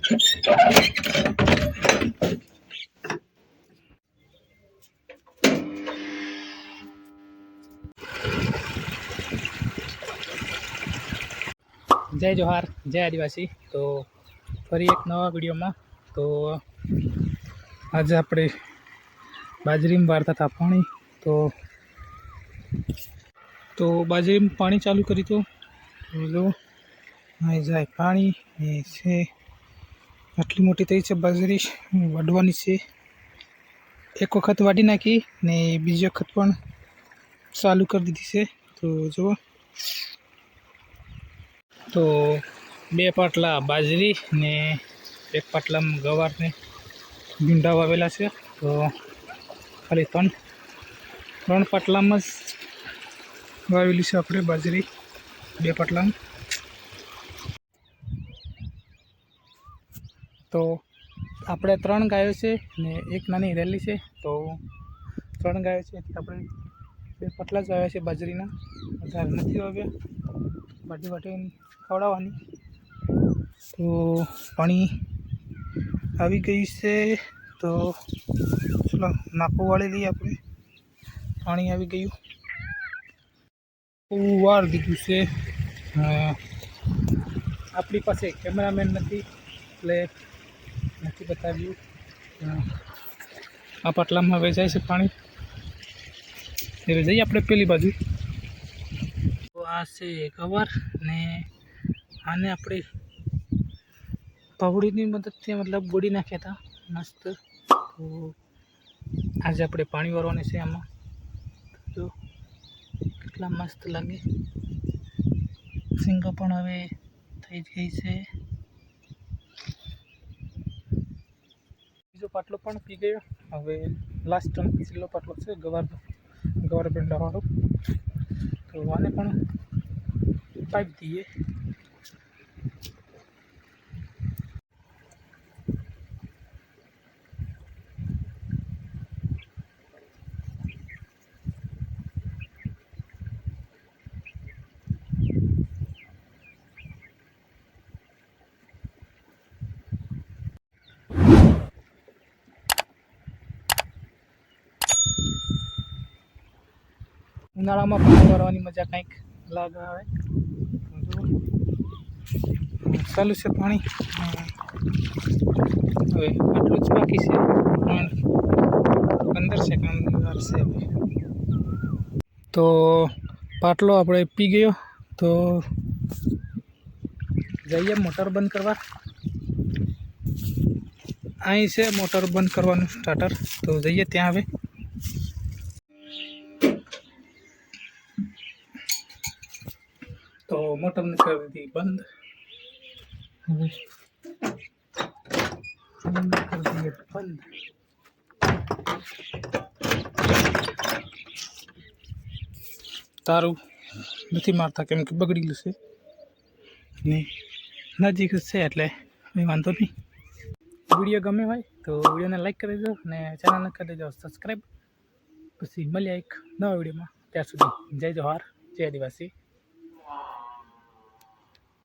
જય જોહાર, જય આદિવાસી। તો ફરી એક નવા વિડીયોમાં તો આજે આપણે બાજરીમાં વાળતા હતા પાણી। તો બાજરીમાં પાણી ચાલુ કરી તો જો અહીં જાય પાણી એ છે। આટલી મોટી થઈ છે બાજરી, વાઢવાની છે। એક વખત વાઢી નાખી ને બીજી વખત પણ ચાલુ કરી દીધી છે। તો જુઓ, તો 2 પાટલા બાજરી ને 1 પાટલામાં ગવારને ભીંડા વાવેલા છે। તો ખાલી 3 પાટલામાં જ વાવેલી છે આપણે બાજરી 2 પાટલામાં। તો આપણે 3 ગાયો છે ને 1 નાની રેલી છે। તો 3 ગાયો છે એટલે આપણે 2 પાટલા જ વાવ્યા છે બાજરીના, વધારે નથી વાવ્યા। વાટી ખવડાવવાની। તો પાણી આવી ગયું છે, તો ચલો નાખું વાળી લઈએ આપણે। પાણી આવી ગયું, વાર દીધું છે। આપણી પાસે કેમેરામેન નથી એટલે નથી બતાવ્યું। આ પાટલામાં હવે જાય છે પાણી, હવે જઈએ આપણે પેલી બાજુ। તો આ છે ગવાર ને આને આપણે પાવડીની મદદથી મતલબ ગોળી નાખ્યા હતા મસ્ત। તો આજે આપણે પાણી વાળવાનું છે આમાં। જો કેટલા મસ્ત લાગે, સિંગો પણ હવે થઈ ગઈ છે। બીજો પાટલો પણ પી ગયો। હવે લાસ્ટ છેલ્લો પાટલો છે ગવાર ભીંડાવાળો। તો આને પણ પાઇપ દઈએ। ઉનાળામાં પાણી વાળવાની મજા કંઈક અલગ આવે। ચાલુ છે પાણી, હવે આટલું જ બાકી છે, 15 સેકન્ડ વાર છે હવે। તો પાટલો આપણે પી ગયો, તો જઈએ મોટર બંધ કરવા। અહીં છે મોટર બંધ કરવાનું સ્ટાર્ટર, તો જઈએ ત્યાં હવે। તો મોટરને કરી દીધી બંધ, હવે કરી દઈએ બંધ। તારું નથી મારતા કેમ કે બગડેલું છે ને નજીક છે એટલે કંઈ વાંધો નહીં। વિડીયો ગમે હોય તો વિડીયોને લાઈક કરી દેજો અને ચેનલને કરી દેજો સબસ્ક્રાઈબ। પછી મળ્યા એક નવા વિડીયોમાં, ત્યાં સુધી જય જોહાર, જય આદિવાસી।